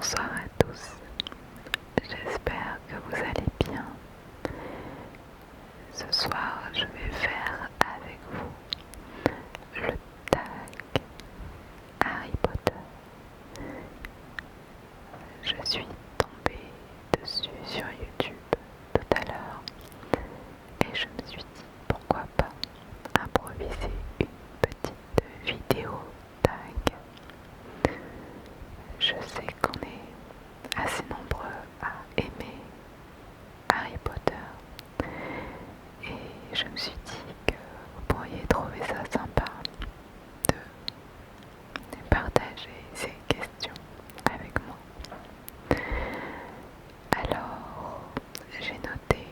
Bonsoir à tous, j'espère que vous allez bien. Ce soir, je vais faire avec vous le tag Harry Potter. Je suis tombée dessus sur YouTube tout à l'heure et je me suis dit pourquoi pas improviser une petite vidéo tag. Je sais qu'on est assez nombreux à aimer Harry Potter et je me suis dit que vous pourriez trouver ça sympa de partager ces questions avec moi. Alors, j'ai noté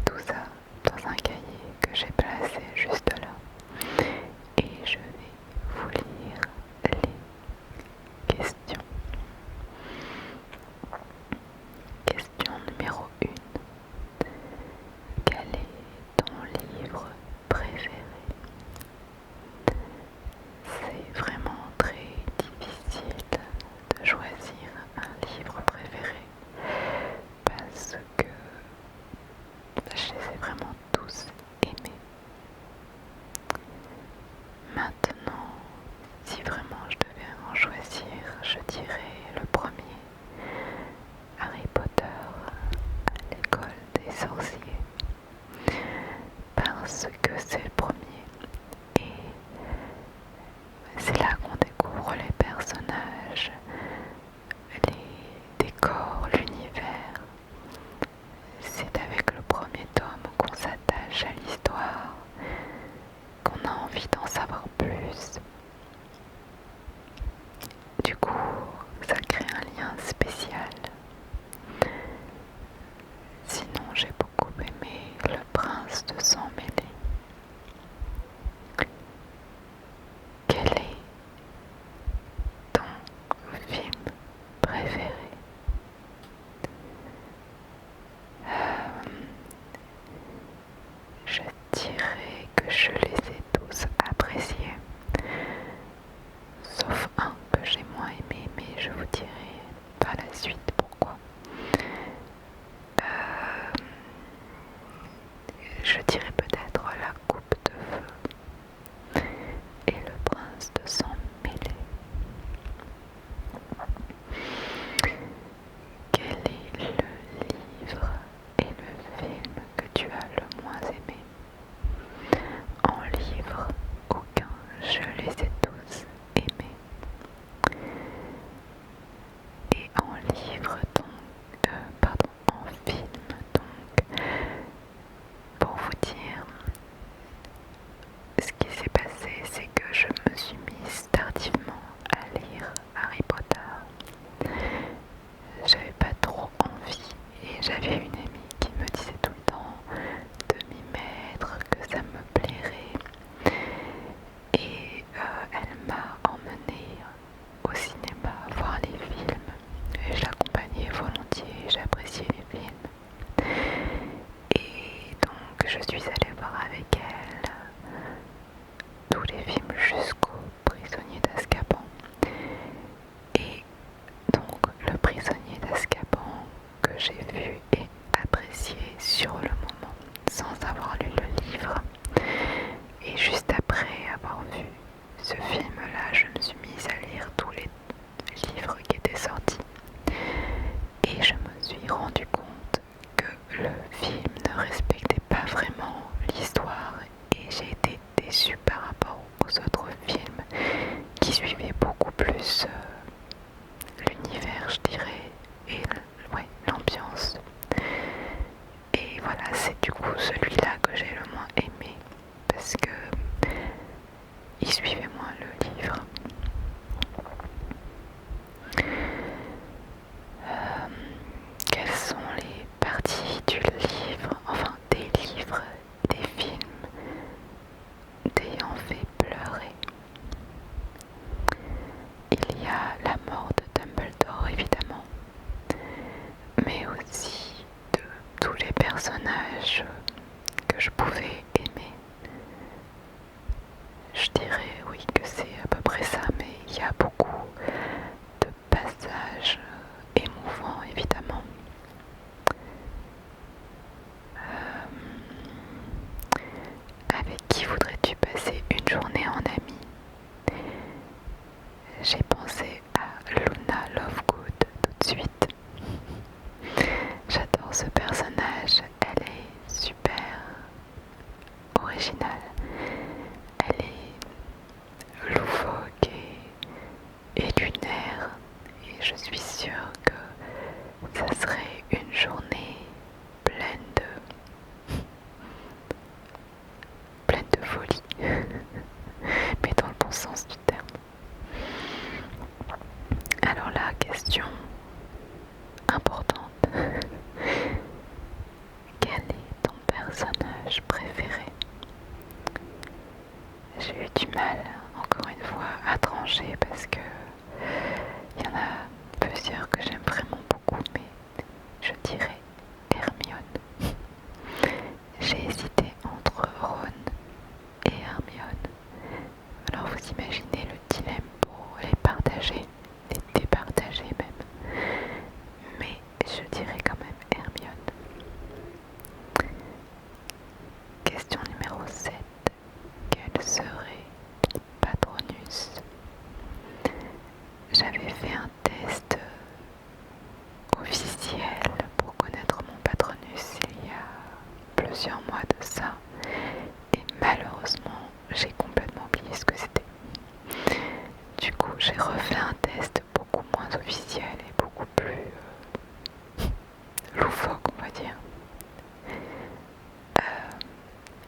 tout ça dans un cahier que j'ai placé juste là et je vais vous lire les questions. Question numéro 1. Quel est ton livre préféré? C'est vraiment très difficile de choisir un livre préféré parce que je les ai vraiment tous aimés. Maintenant, si vraiment je devais en choisir, je dirais le premier, Harry Potter à l'école des sorciers, parce que c'est le premier et c'est là qu'on découvre les personnages, les décors, l'univers. C'est avec le premier tome qu'on s'attache à l'histoire, qu'on a envie d'en savoir plus. Du coup, ça crée un lien spécial. Sinon, j'ai beaucoup aimé Le Prince de Sang Mêlé. Quel est ton film préféré? Je dirais que je les ai tous appréciés, sauf un que j'ai moins aimé, mais je vous dirai par la suite pourquoi. Je dirais peut-être La Coupe de Feu et Le Prince de Sang Mêlé. Quel est le livre et le film que tu as le moins aimé? En livre, aucun, je les ai tous aimés. Et en livre, donc, en film, donc, pour vous dire, ce qui s'est passé, c'est que je me suis mise tardivement à lire Harry Potter. J'avais pas trop envie et j'avais une amie qui me disait tout le temps de m'y mettre, que ça me plairait. Et elle m'a emmenée au cinéma voir les films. Et je l'accompagnais volontiers, j'appréciais les films. Et donc je suis allée voir avec elle tous les films jusqu'au Prisonnier d'Azkaban. Et donc le Prisonnier d'Azkaban que j'ai vu et apprécié sur le moment sans avoir lu le livre. Et juste après avoir vu ce film-là, je me suis mise à lire tous les livres qui étaient sortis. Et je me suis rendu compte que le film ne respectait pas vraiment l'histoire et j'ai été déçue par rapport aux autres films qui suivaient beaucoup plus l'univers, je dirais, et ouais, l'ambiance. Et voilà, c'est du coup celui-là que j'ai le moins aimé parce que il suivait moins le livre. Quelles sont les parties du livre, enfin des livres, des films, t'ayant fait pleurer? Il y a la mort de Dumbledore évidemment, mais aussi de tous les personnages que je pouvais aimer. Je dirais oui que c'est à peu près ça, mais il y a beaucoup de passages j'ai eu du mal, encore une fois, à trancher parce que il y en a plusieurs que j'aime vraiment beaucoup, mais je dirais Hermione. J'ai hésité entre Ron et Hermione. Alors vous imaginez le dilemme pour les partager, les départager même. Mais je dirais quand même Hermione. Question numéro 7. Quel serait ton patronus? J'avais fait un test officiel pour connaître mon patronus il y a plusieurs mois de ça. Et malheureusement, j'ai complètement oublié ce que c'était. Du coup, j'ai refait un test beaucoup moins officiel et beaucoup plus loufoque, on va dire.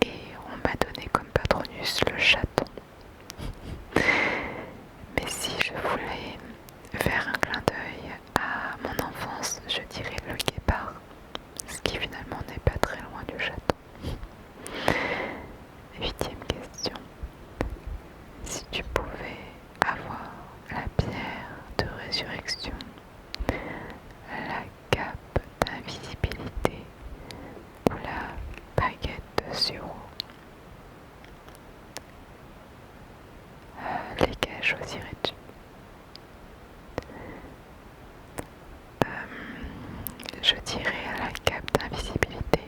Et on m'a donné comme patronus le chaton. Mais si je voulais faire un clin d'œil à mon enfance, je dirais le guépard, ce qui finalement n'est pas très loin du chaton. 8e question. Si tu pouvais avoir la pierre de résurrection, la cape d'invisibilité ou la baguette de Zuro, lesquels choisirais-tu? Je dirais la cape d'invisibilité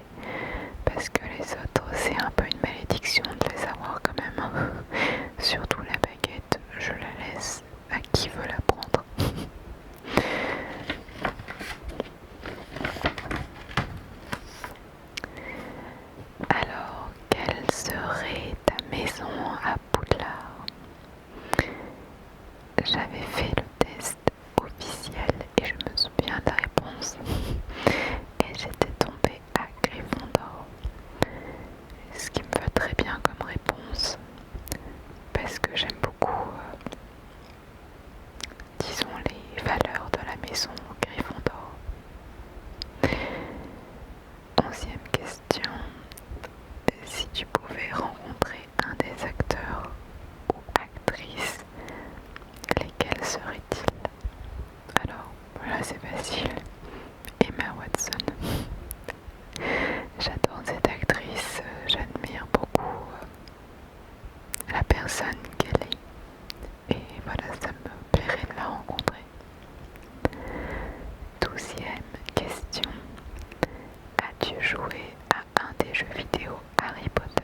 parce que les autres c'est un peu une malédiction de les avoir quand même. Surtout la baguette, je la laisse à qui veut la prendre. Alors, quelle serait ta maison à Poudlard? J'avais fait le test officiel et je me souviens de la réponse. Et j'étais tombée à Gryffondor. Ce qui me va très bien comme réponse. Parce que j'aime beaucoup, disons, les valeurs de la maison Gryffondor. 11e question. Si tu pouvais rencontrer un des acteurs ou actrices, lesquels seraient-ils? Alors, voilà, c'est facile. Emma Watson. J'adore cette actrice, j'admire beaucoup la personne qu'elle est. Et voilà, ça me plairait de la rencontrer. 12e question. As-tu joué à un des jeux vidéo Harry Potter?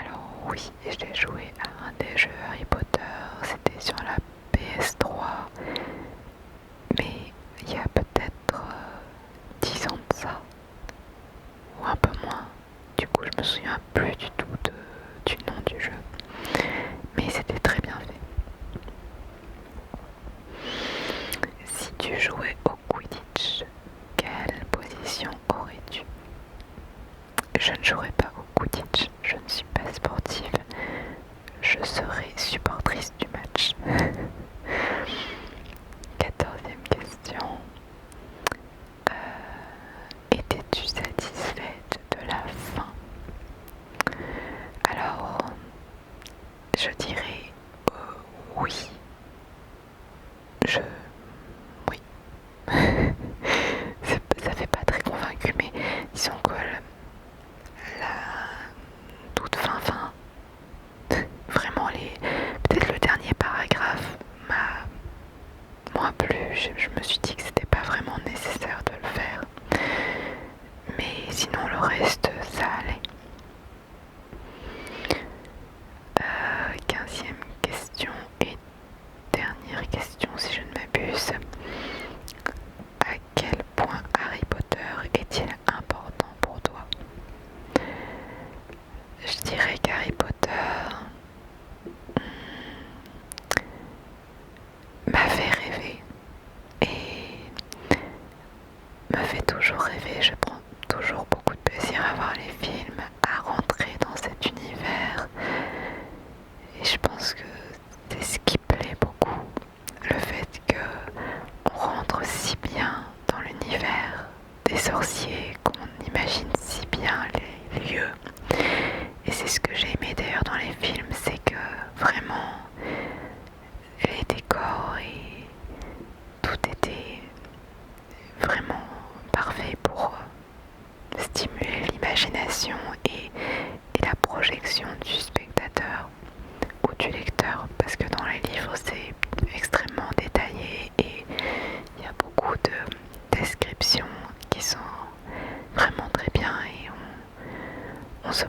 Alors oui, j'ai joué à un des jeux Harry Potter, c'était sur la PS3, mais il y a peut-être 10 ans de ça, ou un peu moins. Du coup, je me souviens plus du tout du nom du jeu, mais c'était très bien fait. Si tu jouais au Quidditch, quelle position aurais-tu? Je ne jouerai pas au Quidditch, je ne suis pas sportive, je serai supportrice du match. 14e question. Étais-tu satisfaite de la fin?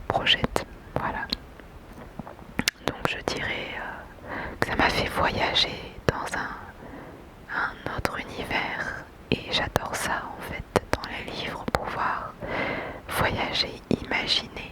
projette. Voilà. Donc je dirais que ça m'a fait voyager dans un autre univers et j'adore ça en fait dans les livres, pouvoir voyager, imaginer